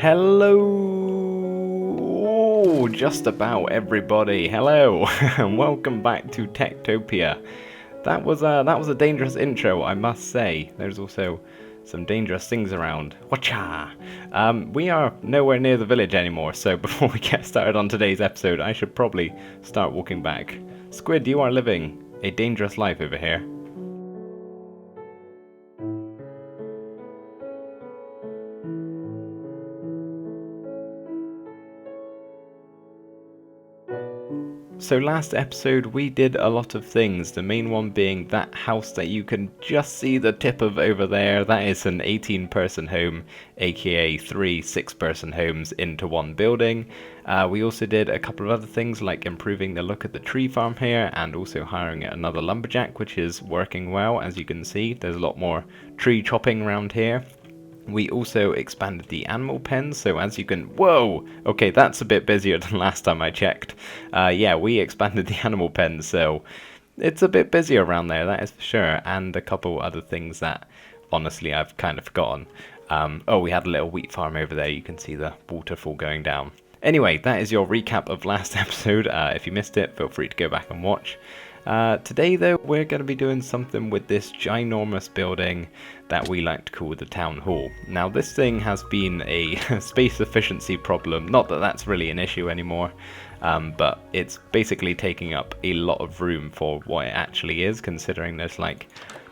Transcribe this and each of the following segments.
Hello, just about everybody. Hello, and welcome back to TekTopia. That was a dangerous intro, I must say. There's also some dangerous things around. Watcha! We are nowhere near the village anymore, so before we get started on today's episode, I should probably start walking back. Squid, you are living a dangerous life over here. So last episode we did a lot of things, the main one being that house that you can just see the tip of over there. That is an 18-person home, aka 3 6-person homes into one building. We also did a couple of other things like improving the look at the tree farm here and also hiring another lumberjack, which is working well. As you can see, there's a lot more tree chopping around here. We also expanded the animal pens, so as you can... Whoa! Okay, that's a bit busier than last time I checked. Yeah, we expanded the animal pens, so it's a bit busier around there, that is for sure. And a couple other things that, honestly, I've kind of forgotten. Oh, we had a little wheat farm over there. You can see the waterfall going down. Anyway, that is your recap of last episode. If you missed it, feel free to go back and watch. Today, though, we're going to be doing something with this ginormous building that we like to call the Town Hall. Now, this thing has been a space efficiency problem. Not that that's really an issue anymore, but it's basically taking up a lot of room for what it actually is, considering there's like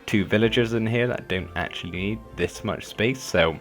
2 villagers in here that don't actually need this much space. So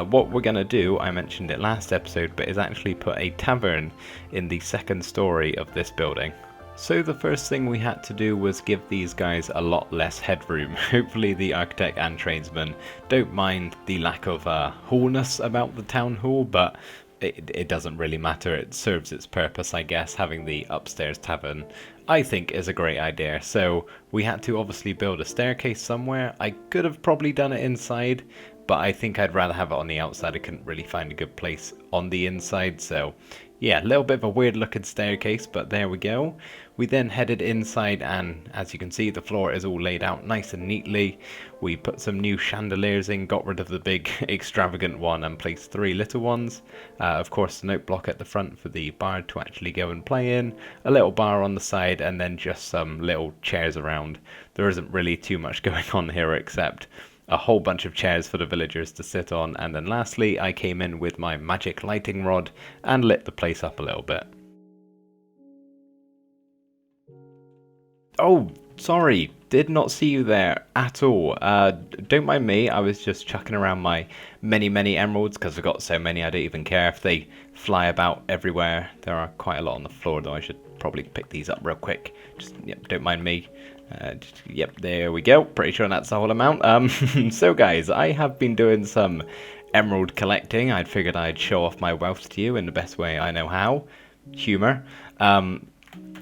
what we're going to do, I mentioned it last episode, but is actually put a tavern in the 2nd story of this building. So the first thing we had to do was give these guys a lot less headroom. Hopefully the architect and tradesmen don't mind the lack of hallness about the town hall, but it doesn't really matter. It serves its purpose, I guess. Having the upstairs tavern, I think, is a great idea. So we had to obviously build a staircase somewhere. I could have probably done it inside, but I think I'd rather have it on the outside. I couldn't really find a good place on the inside, so yeah, a little bit of a weird looking staircase, but there we go. We then headed inside, and as you can see, the floor is all laid out nice and neatly. We put some new chandeliers in, got rid of the big extravagant one and placed 3 little ones. Of course, the note block at the front for the bard to actually go and play in, a little bar on the side, and then just some little chairs around. There isn't really too much going on here except a whole bunch of chairs for the villagers to sit on, and then lastly I came in with my magic lighting rod and lit the place up a little bit. Oh, sorry, did not see you there at all. Don't mind me, I was just chucking around my many emeralds because I've got so many I don't even care if they fly about everywhere. There are quite a lot on the floor though. I should probably pick these up real quick. Just, yep, don't mind me. Yep, there we go. Pretty sure that's the whole amount. So guys, I have been doing some emerald collecting. I'd figured I'd show off my wealth to you in the best way I know how. Humor.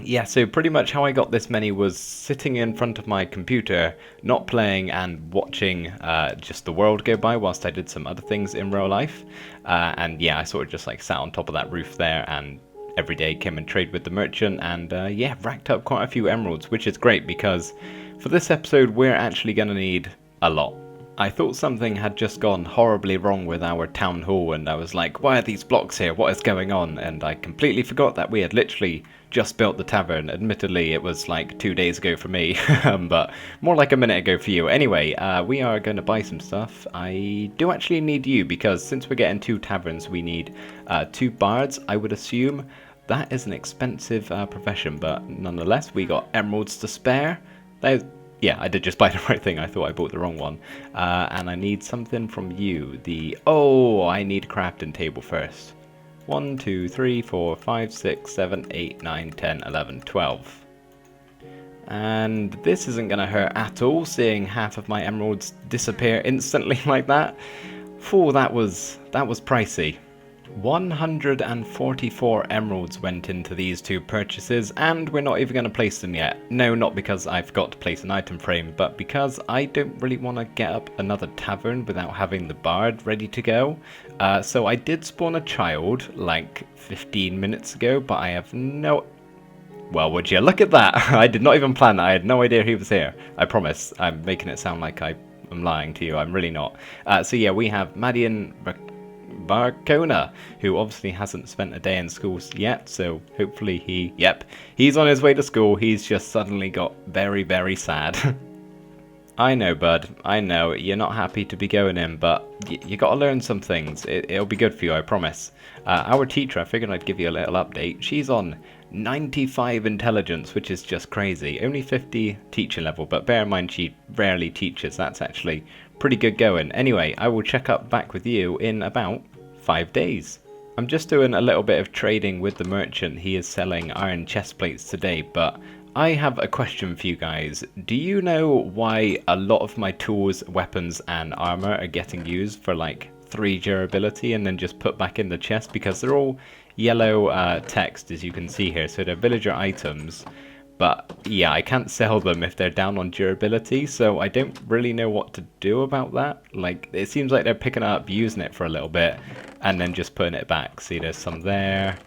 Yeah, so pretty much how I got this many was sitting in front of my computer, not playing and watching just the world go by whilst I did some other things in real life. And yeah, I sort of just like sat on top of that roof there and every day came and trade with the merchant and yeah, racked up quite a few emeralds, which is great because for this episode we're actually going to need a lot. I thought something had just gone horribly wrong with our town hall and I was like, why are these blocks here? What is going on? And I completely forgot that we had literally just built the tavern. Admittedly, it was like 2 days ago for me, but more like a minute ago for you. Anyway, we are going to buy some stuff. I do actually need you because since we're getting 2 taverns, we need 2 bards, I would assume. That is an expensive profession, but nonetheless, we got emeralds to spare. Yeah, I did just buy the right thing. I thought I bought the wrong one. And I need something from you. Oh, I need a crafting table first. 1, 2, 3, 4, 5, 6, 7, 8, 9, 10, 11, 12. And this isn't going to hurt at all, seeing half of my emeralds disappear instantly like that. Phew, that was pricey. 144 emeralds went into these 2 purchases, and we're not even going to place them yet. No, not because I forgot to place an item frame, but because I don't really want to get up another tavern without having the bard ready to go. So I did spawn a child like 15 minutes ago, but I have no... Well, would you look at that? I did not even plan that. I had no idea he was here. I promise. I'm making it sound like I'm lying to you. I'm really not. So yeah, we have Madian... Barcona, who obviously hasn't spent a day in school yet, so hopefully he's on his way to school. He's just suddenly got very, very sad. I know, bud. I know. You're not happy to be going in, but you got to learn some things. It'll be good for you, I promise. Our teacher, I figured I'd give you a little update. She's on 95 intelligence, which is just crazy. Only 50 teacher level, but bear in mind she rarely teaches. That's actually pretty good going. Anyway, I will check up back with you in about 5 days. I'm just doing a little bit of trading with the merchant. He is selling iron chest plates today, but I have a question for you guys. Do you know why a lot of my tools, weapons, and armor are getting used for like 3 durability and then just put back in the chest? Because they're all yellow text, as you can see here, so they're villager items. But yeah, I can't sell them if they're down on durability, so I don't really know what to do about that. Like, it seems like they're picking it up, using it for a little bit, and then just putting it back. See, there's some there.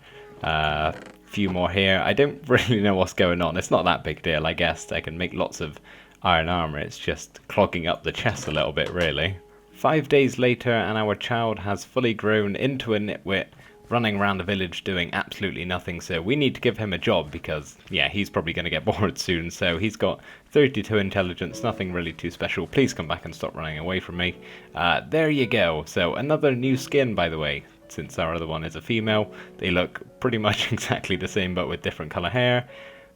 Few more here. I don't really know what's going on. It's not that big deal, I guess. I can make lots of iron armor. It's just clogging up the chest a little bit, really. 5 days later, and our child has fully grown into a nitwit, running around the village doing absolutely nothing. So we need to give him a job because, yeah, he's probably going to get bored soon. So he's got 32 intelligence, nothing really too special. Please come back and stop running away from me. There you go. So another new skin, by the way. Since our other one is a female, they look pretty much exactly the same but with different color hair.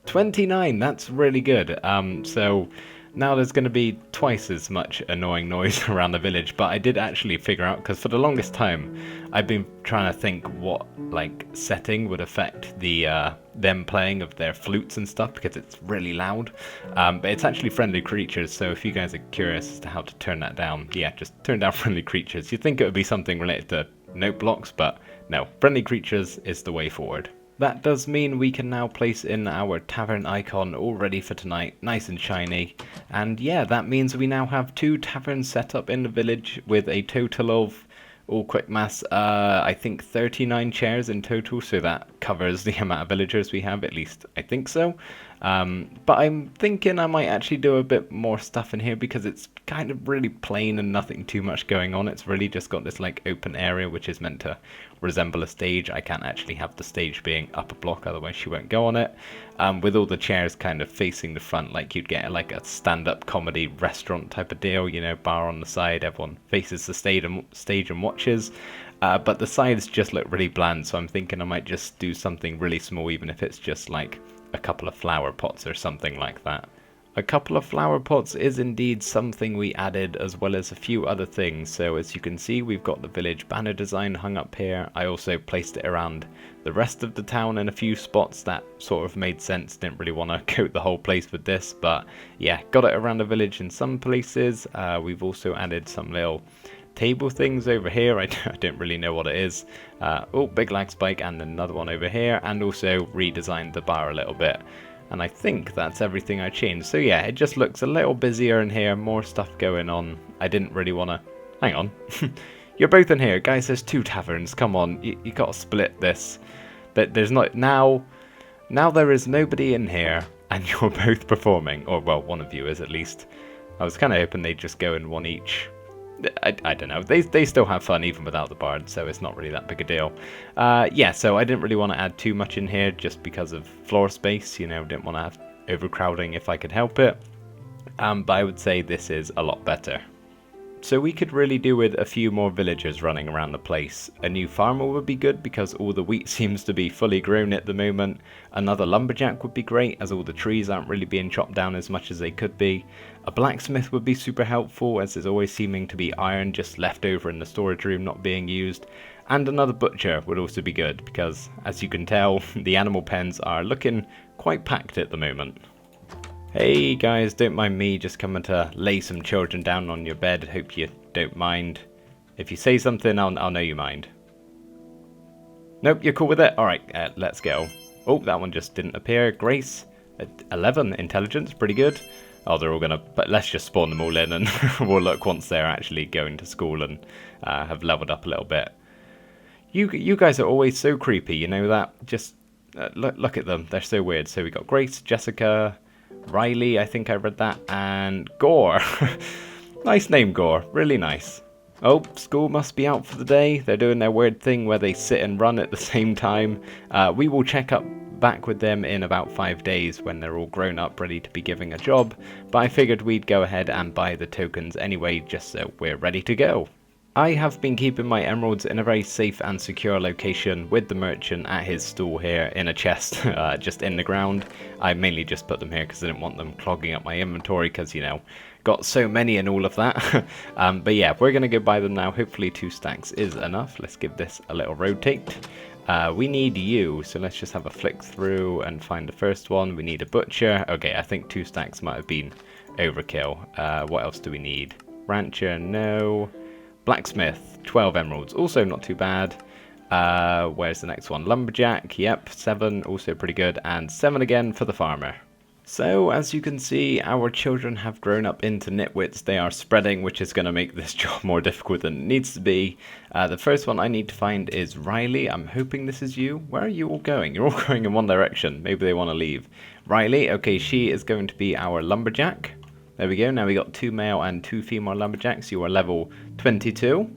29, that's really good. So now there's going to be twice as much annoying noise around the village, but I did actually figure out, because for the longest time I've been trying to think what like setting would affect the them playing of their flutes and stuff, because it's really loud. But it's actually friendly creatures, so if you guys are curious as to how to turn that down, yeah, just turn down friendly creatures. You'd think it would be something related to note blocks, but no, friendly creatures is the way forward. That does mean we can now place in our tavern icon all ready for tonight, nice and shiny. And yeah, that means we now have 2 taverns set up in the village with a total of, all quick maths, I think 39 chairs in total, so that covers the amount of villagers we have, at least I think so. But I'm thinking I might actually do a bit more stuff in here because it's kind of really plain and nothing too much going on. It's really just got this like open area which is meant to resemble a stage. I can't actually have the stage being up a block, otherwise she won't go on it. With all the chairs kind of facing the front, like you'd get like a stand-up comedy restaurant type of deal, you know, bar on the side, everyone faces the stage and watches. But the sides just look really bland, so I'm thinking I might just do something really small, even if it's just like a couple of flower pots or something like that. A couple of flower pots is indeed something we added, as well as a few other things. So as you can see, we've got the village banner design hung up here. I also placed it around the rest of the town in a few spots that sort of made sense. Didn't really want to coat the whole place with this, but yeah, got it around the village in some places. We've also added some little table things over here. I don't really know what it is. Oh, big lag spike, and another one over here, and also redesigned the bar a little bit. And I think that's everything I changed. So yeah, it just looks a little busier in here, more stuff going on. I didn't really want to... Hang on. You're both in here. Guys, there's 2 taverns. Come on, you got to split this. There's not... Now there is nobody in here, and you're both performing. Or, well, one of you is at least. I was kind of hoping they'd just go in one each. I don't know. They still have fun even without the bard, so it's not really that big a deal. Yeah, so I didn't really want to add too much in here just because of floor space. You know, didn't want to have overcrowding if I could help it. But I would say this is a lot better. So we could really do with a few more villagers running around the place. A new farmer would be good because all the wheat seems to be fully grown at the moment. Another lumberjack would be great as all the trees aren't really being chopped down as much as they could be. A blacksmith would be super helpful as there's always seeming to be iron just left over in the storage room not being used. And another butcher would also be good because, as you can tell, the animal pens are looking quite packed at the moment. Hey guys, don't mind me just coming to lay some children down on your bed. Hope you don't mind. If you say something, I'll know you mind. Nope, you're cool with it? Alright, let's go. Oh, that one just didn't appear. Grace, 11 intelligence, pretty good. Oh, they're all gonna... But let's just spawn them all in and we'll look once they're actually going to school and have leveled up a little bit. You guys are always so creepy, you know that? Just look at them, they're so weird. So we got Grace, Jessica... Riley, I think I read that, and Gore. Nice name, Gore. Really nice. Oh, school must be out for the day. They're doing their weird thing where they sit and run at the same time. We will check up back with them in about 5 days when they're all grown up, ready to be giving a job. But I figured we'd go ahead and buy the tokens anyway, just so we're ready to go. I have been keeping my emeralds in a very safe and secure location with the merchant at his stall here in a chest, just in the ground. I mainly just put them here because I didn't want them clogging up my inventory because, you know, got so many and all of that. But yeah, we're going to go buy them now. Hopefully 2 stacks is enough. Let's give this a little rotate. We need you, so let's just have a flick through and find the first one. We need a butcher. Okay, I think 2 stacks might have been overkill. What else do we need? Rancher, no. Blacksmith, 12 emeralds, also not too bad. Where's the next one? Lumberjack, yep, 7, also pretty good, and 7 again for the farmer. So, as you can see, our children have grown up into nitwits. They are spreading, which is going to make this job more difficult than it needs to be. The first one I need to find is Riley. I'm hoping this is you. Where are you all going? You're all going in one direction. Maybe they want to leave. Riley, okay, she is going to be our lumberjack. There we go, now we got 2 male and 2 female lumberjacks. You are level 22.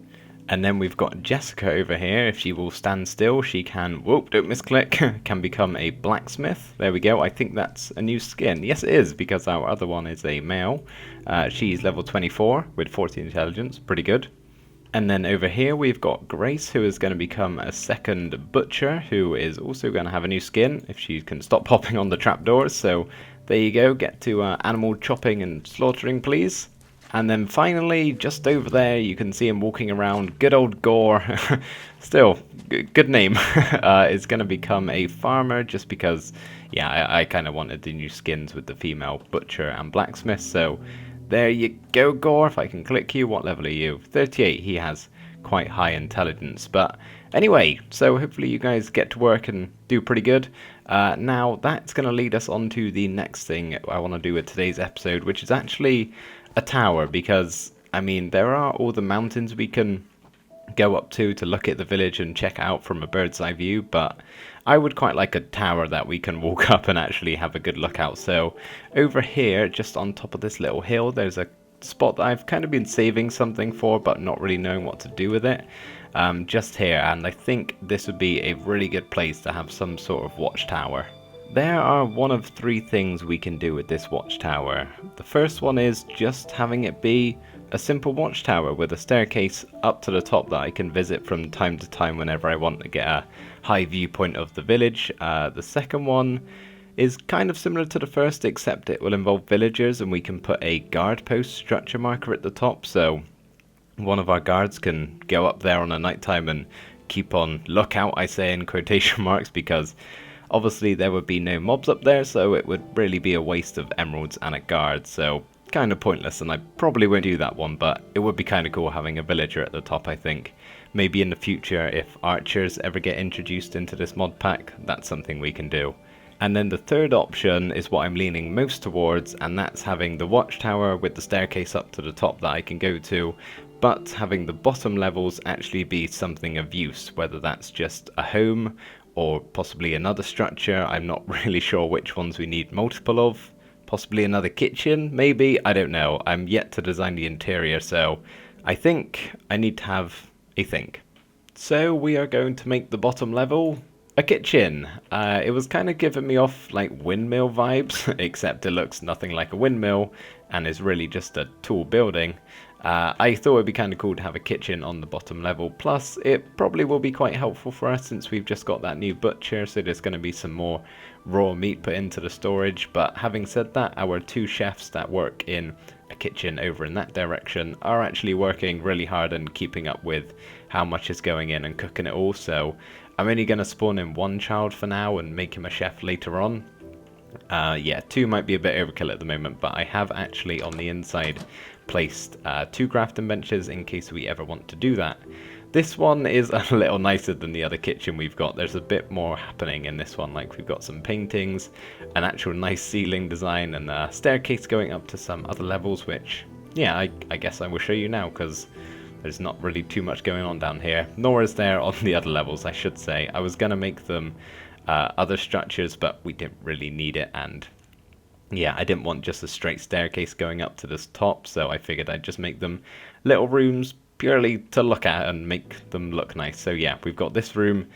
And then we've got Jessica over here. If she will stand still, she can, whoop, don't misclick, can become a blacksmith. There we go, I think that's a new skin. Yes, it is, because our other one is a male. She's level 24 with 14 intelligence, pretty good. And then over here we've got Grace, who is going to become a second butcher, who is also going to have a new skin, if she can stop popping on the trapdoors. So there you go, get to animal chopping and slaughtering, please. And then finally, just over there, you can see him walking around, good old Gore, still, good name, is going to become a farmer, just because, yeah, I kind of wanted the new skins with the female butcher and blacksmith, so there you go, Gore. If I can click you, what level are you? 38, he has quite high intelligence, but anyway, so hopefully you guys get to work and do pretty good. Now, that's going to lead us on to the next thing I want to do with today's episode, which is actually a tower, because, I mean, there are all the mountains we can go up to look at the village and check out from a bird's eye view, but I would quite like a tower that we can walk up and actually have a good look out. So over here, just on top of this little hill, there's a spot that I've kind of been saving something for, but not really knowing what to do with it. Just here, and I think this would be a really good place to have some sort of watchtower. There are one of 3 things we can do with this watchtower. The first one is just having it be a simple watchtower with a staircase up to the top that I can visit from time to time whenever I want to get a high viewpoint of the village. The second one is kind of similar to the first, except it will involve villagers, and we can put a guard post structure marker at the top, so one of our guards can go up there on a nighttime and keep on lookout, I say in quotation marks, because obviously there would be no mobs up there, so it would really be a waste of emeralds and a guard, so kind of pointless, and I probably won't do that one, but it would be kind of cool having a villager at the top, I think. Maybe in the future, if archers ever get introduced into this mod pack, that's something we can do. And then the third option is what I'm leaning most towards, and that's having the watchtower with the staircase up to the top that I can go to, but having the bottom levels actually be something of use, whether that's just a home or possibly another structure. I'm not really sure which ones we need multiple of. Possibly another kitchen, maybe, I don't know. I'm yet to design the interior, so I think I need to have a think. So we are going to make the bottom level a kitchen. It was kind of giving me off like windmill vibes, except it looks nothing like a windmill and is really just a tall building. I thought it'd be kind of cool to have a kitchen on the bottom level, plus it probably will be quite helpful for us since we've just got that new butcher, so there's going to be some more raw meat put into the storage. But having said that, our 2 chefs that work in a kitchen over in that direction are actually working really hard and keeping up with how much is going in and cooking it all, so I'm only going to spawn in 1 child for now and make him a chef later on. Yeah, 2 might be a bit overkill at the moment, but I have actually on the inside placed 2 crafting benches in case we ever want to do that. This one is a little nicer than the other kitchen we've got. There's a bit more happening in this one, like we've got some paintings, an actual nice ceiling design, and a staircase going up to some other levels, which, yeah, I guess I will show you now, because there's not really too much going on down here, nor is there on the other levels, I should say. I was going to make them other structures, but we didn't really need it, and yeah, I didn't want just a straight staircase going up to this top, so I figured I'd just make them little rooms, purely to look at and make them look nice. So yeah, we've got this room,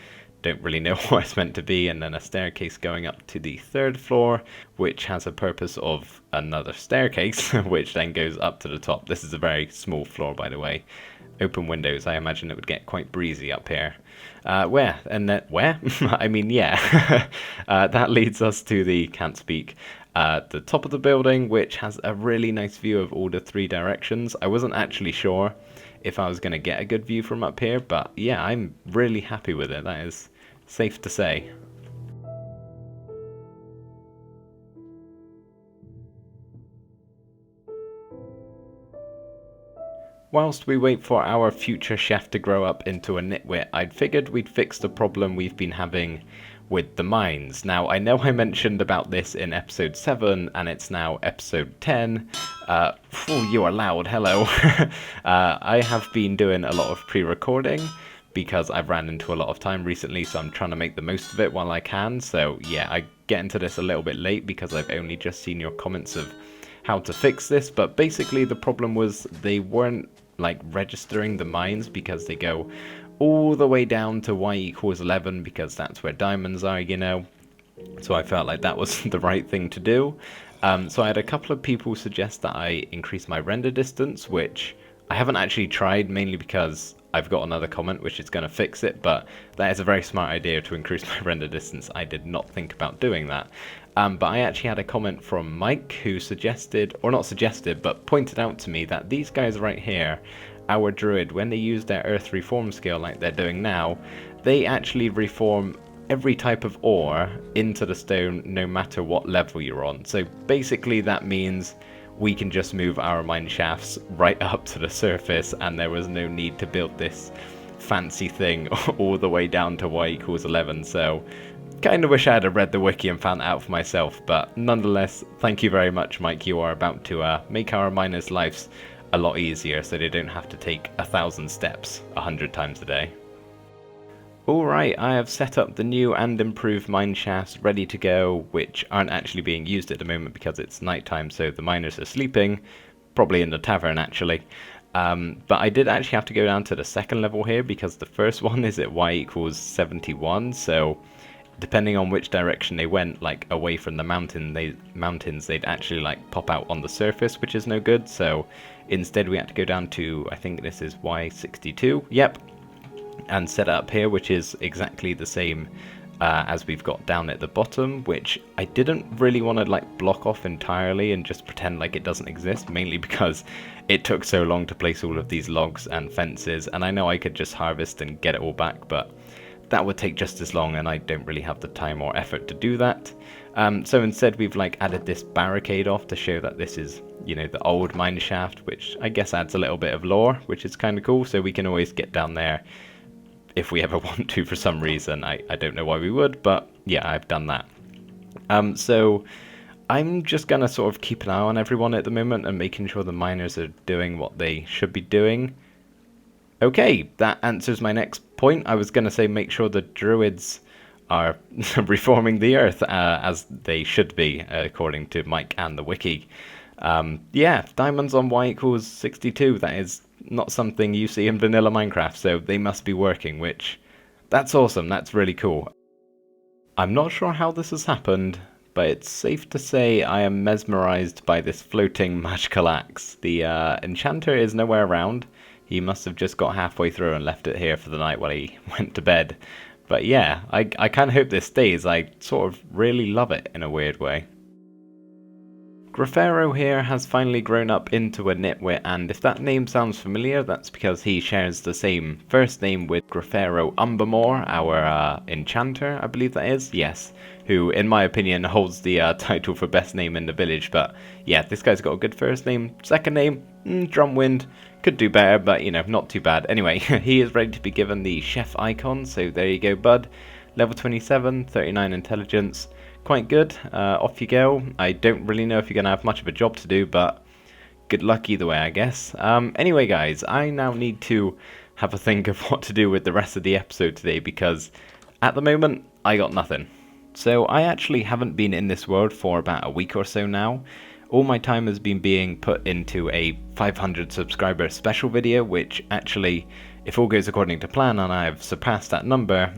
don't really know what it's meant to be, and then a staircase going up to the 3rd floor, which has a purpose of another staircase, which then goes up to the top. This is a very small floor, by the way. Open windows, I imagine it would get quite breezy up here. Where? And then, where? I mean, yeah. That leads us to the, can't speak, the top of the building, which has a really nice view of all the 3 directions. I wasn't actually sure if I was going to get a good view from up here, but yeah, I'm really happy with it, that is safe to say. Whilst we wait for our future chef to grow up into a nitwit, I'd figured we'd fix the problem we've been having with the mines. Now, I know I mentioned about this in episode 7, and it's now episode 10. You are loud, hello. I have been doing a lot of pre-recording, because I've ran into a lot of time recently, so I'm trying to make the most of it while I can. So yeah, I get into this a little bit late because I've only just seen your comments of how to fix this, but basically the problem was they weren't like registering the mines because they go all the way down to y=11 because that's where diamonds are, you know. So I felt like that was the right thing to do. So I had a couple of people suggest that I increase my render distance, which I haven't actually tried, mainly because I've got another comment which is going to fix it, but that is a very smart idea to increase my render distance. I did not think about doing that. But I actually had a comment from Mike who suggested, or not suggested, but pointed out to me that these guys right here, our druid, when they use their earth reform skill like they're doing now, they actually reform every type of ore into the stone no matter what level you're on. So basically that means we can just move our mine shafts right up to the surface, and there was no need to build this fancy thing all the way down to y=11. So kind of wish I had read the wiki and found that out for myself, but nonetheless, thank you very much, Mike. You are about to make our miners' lives a lot easier so they don't have to take 1,000 steps 100 times a day. Alright, I have set up the new and improved mine shafts ready to go, which aren't actually being used at the moment because it's nighttime, so the miners are sleeping, probably in the tavern actually. But I did actually have to go down to the 2nd level here because the first one is at y=71, so depending on which direction they went, like away from the mountains, they'd actually like pop out on the surface, which is no good. So instead we had to go down to, I think this is y=62, yep, and set it up here, which is exactly the same as we've got down at the bottom, which I didn't really want to like block off entirely and just pretend like it doesn't exist, mainly because it took so long to place all of these logs and fences, and I know I could just harvest and get it all back, but that would take just as long, and I don't really have the time or effort to do that. So instead we've like added this barricade off to show that this is, you know, the old mine shaft, which I guess adds a little bit of lore, which is kind of cool, so we can always get down there if we ever want to for some reason. I don't know why we would, but yeah, I've done that. So I'm just going to sort of keep an eye on everyone at the moment and making sure the miners are doing what they should be doing. Okay, that answers my next point. I was going to say make sure the druids are reforming the earth as they should be, according to Mike and the wiki. Yeah, diamonds on y=62, that is not something you see in vanilla Minecraft, so they must be working, which, that's awesome, that's really cool. I'm not sure how this has happened, but it's safe to say I am mesmerized by this floating magical axe. The enchanter is nowhere around. He must have just got halfway through and left it here for the night while he went to bed. But yeah, I kind of hope this stays. I sort of really love it in a weird way. Grafero here has finally grown up into a nitwit, and if that name sounds familiar, that's because he shares the same first name with Grafero Umbermore, our enchanter, I believe that is, yes, who, in my opinion, holds the title for best name in the village. But yeah, this guy's got a good first name. Second name, Drumwind, could do better, but you know, not too bad. Anyway, he is ready to be given the chef icon, so there you go, bud. Level 27, 39 intelligence. Quite good. Off you go. I don't really know if you're going to have much of a job to do, but good luck either way, I guess. Anyway, guys, I now need to have a think of what to do with the rest of the episode today, because at the moment, I got nothing. So I actually haven't been in this world for about a week or so now, all my time has been being put into a 500 subscriber special video, which actually, if all goes according to plan and I've surpassed that number,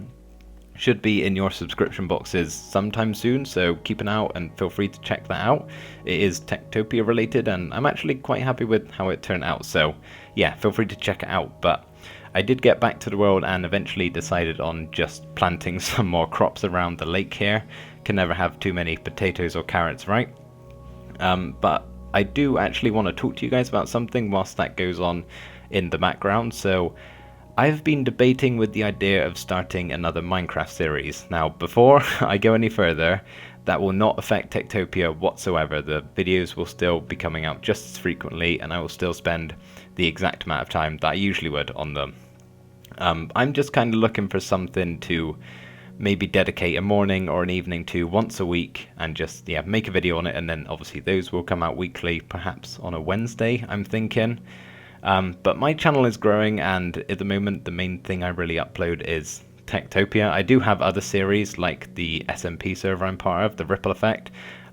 should be in your subscription boxes sometime soon, so keep an eye out and feel free to check that out. It is TekTopia related and I'm actually quite happy with how it turned out, so yeah, feel free to check it out. But I did get back to the world and eventually decided on just planting some more crops around the lake here. Can never have too many potatoes or carrots, right? But I do actually want to talk to you guys about something whilst that goes on in the background. So I've been debating with the idea of starting another Minecraft series. Now, before I go any further, that will not affect TekTopia whatsoever. The videos will still be coming out just as frequently, and I will still spend the exact amount of time that I usually would on them. I'm just kind of looking for something to maybe dedicate a morning or an evening to once a week and just, yeah, make a video on it, and then obviously those will come out weekly, perhaps on a Wednesday, I'm thinking. But my channel is growing, and at the moment the main thing I really upload is TekTopia. I do have other series like the SMP server I'm part of, the Ripple Effect.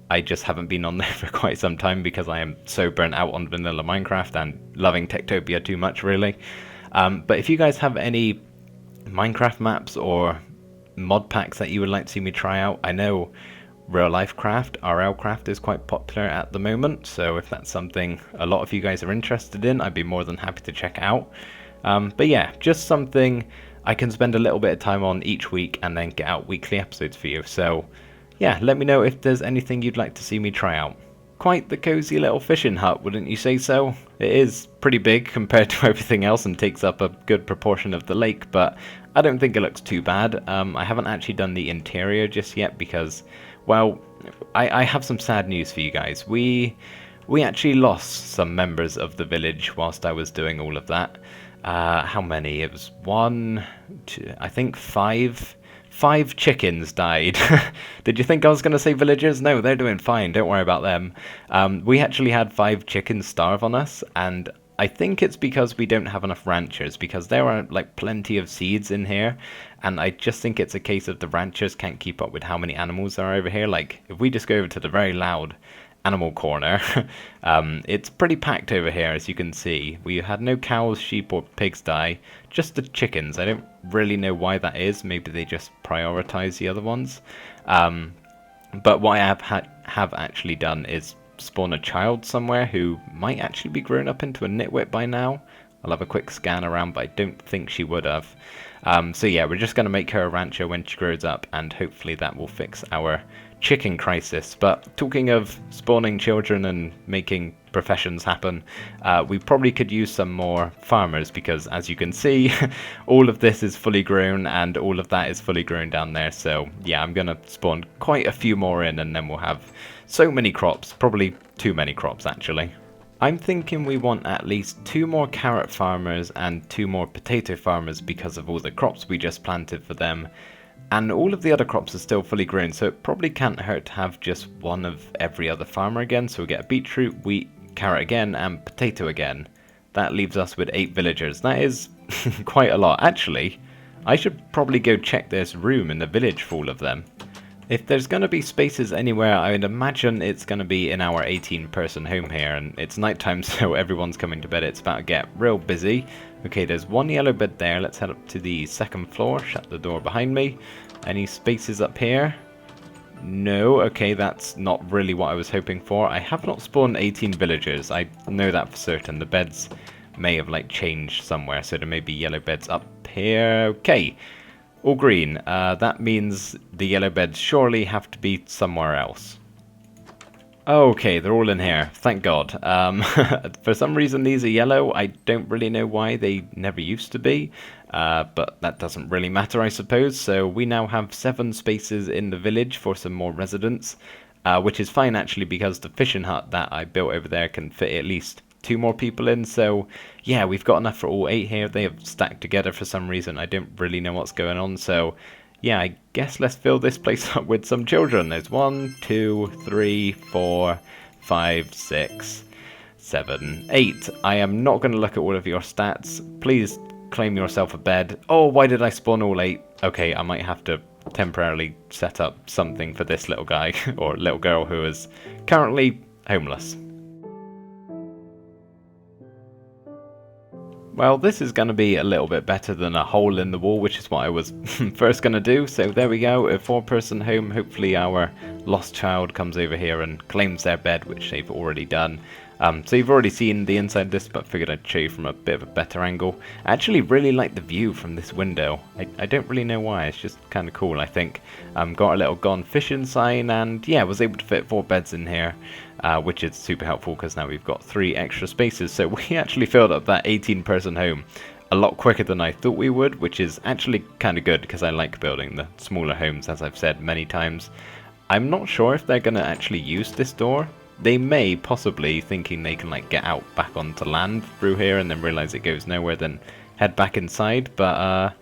I just haven't been on there for quite some time because I am so burnt out on vanilla Minecraft and loving TekTopia too much, really. But if you guys have any Minecraft maps or mod packs that you would like to see me try out, I know Real Life Craft, RL Craft, is quite popular at the moment, so if that's something a lot of you guys are interested in, I'd be more than happy to check out. But yeah, just something I can spend a little bit of time on each week and then get out weekly episodes for you. So yeah, let me know if there's anything you'd like to see me try out. Quite the cozy little fishing hut, wouldn't you say so? It is pretty big compared to everything else and takes up a good proportion of the lake, but I don't think it looks too bad. I haven't actually done the interior just yet because, well, I have some sad news for you guys. We actually lost some members of the village whilst I was doing all of that. How many? It was one, two, I think five chickens died. Did you think I was going to say villagers? No, they're doing fine. Don't worry about them. We actually had 5 chickens starve on us, and I think it's because we don't have enough ranchers, because there are like plenty of seeds in here, and I just think it's a case of the ranchers can't keep up with how many animals there are over here. Like, if we just go over to the very loud animal corner, it's pretty packed over here, as you can see. We had no cows, sheep or pigs die, just the chickens. I don't really know why that is. Maybe they just prioritize the other ones. But what I have actually done is spawn a child somewhere who might actually be grown up into a nitwit by now. I'll have a quick scan around, but I don't think she would have. So yeah, we're just going to make her a rancher when she grows up, and hopefully that will fix our chicken crisis. But talking of spawning children and making professions happen, we probably could use some more farmers, because as you can see, all of this is fully grown and all of that is fully grown down there. So yeah, I'm gonna spawn quite a few more in, and then we'll have so many crops, probably too many crops actually. I'm thinking we want at least 2 more carrot farmers and 2 more potato farmers because of all the crops we just planted for them. And all of the other crops are still fully grown, so it probably can't hurt to have just one of every other farmer again. So we get beetroot, wheat, carrot again, and potato again. That leaves us with 8 villagers. That is quite a lot. Actually, I should probably go check this room in the village for all of them. If there's going to be spaces anywhere, I would imagine it's going to be in our 18-person home here, and it's nighttime, so everyone's coming to bed. It's about to get real busy. Okay, there's 1 yellow bed there. Let's head up to the 2nd floor, shut the door behind me. Any spaces up here? No. Okay, that's not really what I was hoping for. I have not spawned 18 villagers. I know that for certain. The beds may have like changed somewhere, so there may be yellow beds up here. Okay. All green. That means the yellow beds surely have to be somewhere else. Okay, they're all in here. Thank God. For some reason these are yellow. I don't really know why. They never used to be. But that doesn't really matter, I suppose. So we now have 7 spaces in the village for some more residents. Which is fine actually, because the fishing hut that I built over there can fit at least 2 more people in, so yeah, we've got enough for all 8 here. They have stacked together for some reason. I don't really know what's going on, so yeah, I guess let's fill this place up with some children. There's 1, 2, 3, 4, 5, 6, 7, 8. I am not going to look at all of your stats. Please claim yourself a bed. Oh, why did I spawn all 8? Okay, I might have to temporarily set up something for this little guy or little girl who is currently homeless. Well, this is going to be a little bit better than a hole in the wall, which is what I was first going to do. So there we go, a 4-person home. Hopefully our lost child comes over here and claims their bed, which they've already done. So you've already seen the inside of this, but figured I'd show you from a bit of a better angle. I actually really like the view from this window. I don't really know why, it's just kind of cool, I think. Got a little gone fishing sign, and yeah, was able to fit 4 beds in here. Which is super helpful because now we've got 3 extra spaces. So we actually filled up that 18-person home a lot quicker than I thought we would, which is actually kind of good because I like building the smaller homes, as I've said many times. I'm not sure if they're going to actually use this door. They may, possibly, thinking they can like get out back onto land through here and then realize it goes nowhere, then head back inside. But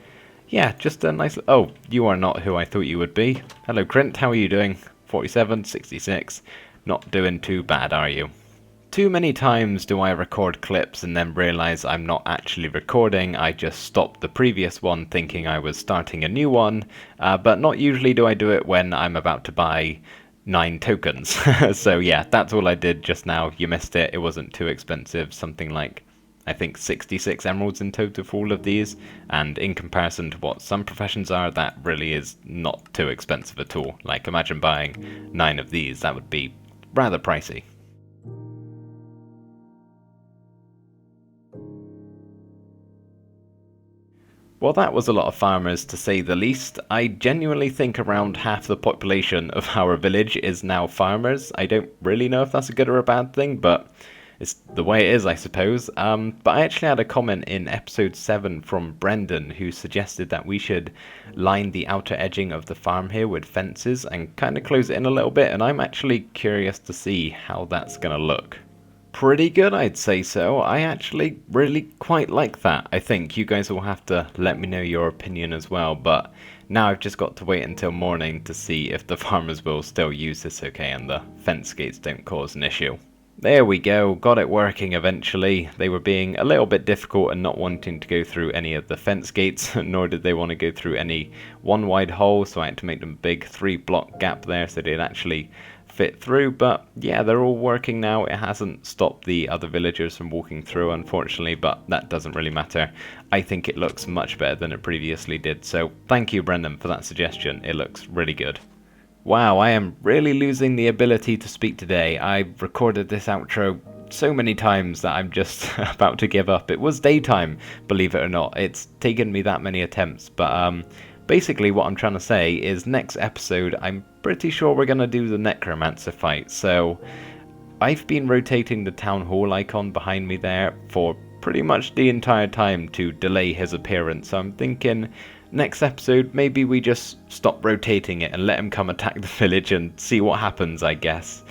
yeah, just a nice... Oh, you are not who I thought you would be. Hello, Crint, how are you doing? 47, 66... Not doing too bad, are you? Too many times do I record clips and then realize I'm not actually recording. I just stopped the previous one thinking I was starting a new one, but not usually do I do it when I'm about to buy 9 tokens. So yeah, that's all I did just now. You missed it. It wasn't too expensive. Something like, I think, 66 emeralds in total for all of these, and in comparison to what some professions are, that really is not too expensive at all. Like, imagine buying 9 of these. That would be rather pricey. Well, that was a lot of farmers, to say the least. I genuinely think around half the population of our village is now farmers. I don't really know if that's a good or a bad thing, but it's the way it is, I suppose. But I actually had a comment in episode 7 from Brendan, who suggested that we should line the outer edging of the farm here with fences and kind of close it in a little bit, and I'm actually curious to see how that's going to look. Pretty good, I'd say so. I actually really quite like that. I think you guys will have to let me know your opinion as well, but now I've just got to wait until morning to see if the farmers will still use this okay and the fence gates don't cause an issue. There we go, got it working eventually. They were being a little bit difficult and not wanting to go through any of the fence gates, nor did they want to go through any one wide hole, so I had to make them a big 3-block gap there so they'd actually fit through. But yeah, they're all working now. It hasn't stopped the other villagers from walking through, unfortunately, but that doesn't really matter. I think it looks much better than it previously did, so thank you, Brendan, for that suggestion. It looks really good. Wow, I am really losing the ability to speak today. I've recorded this outro so many times that I'm just about to give up. It was daytime, believe it or not. It's taken me that many attempts, but basically what I'm trying to say is next episode I'm pretty sure we're going to do the necromancer fight. So I've been rotating the town hall icon behind me there for pretty much the entire time to delay his appearance. So I'm thinking next episode, maybe we just stop rotating it and let him come attack the village and see what happens, I guess.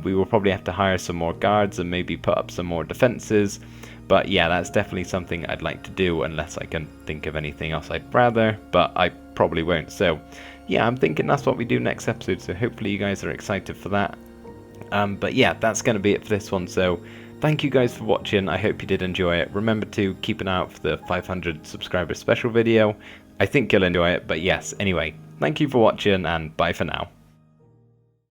We will probably have to hire some more guards and maybe put up some more defenses. But yeah, that's definitely something I'd like to do unless I can think of anything else I'd rather, but I probably won't. So yeah, I'm thinking that's what we do next episode, so hopefully you guys are excited for that. But yeah, that's going to be it for this one, so thank you guys for watching. I hope you did enjoy it. Remember to keep an eye out for the 500 subscriber special video. I think you'll enjoy it, but yes, anyway, thank you for watching and bye for now.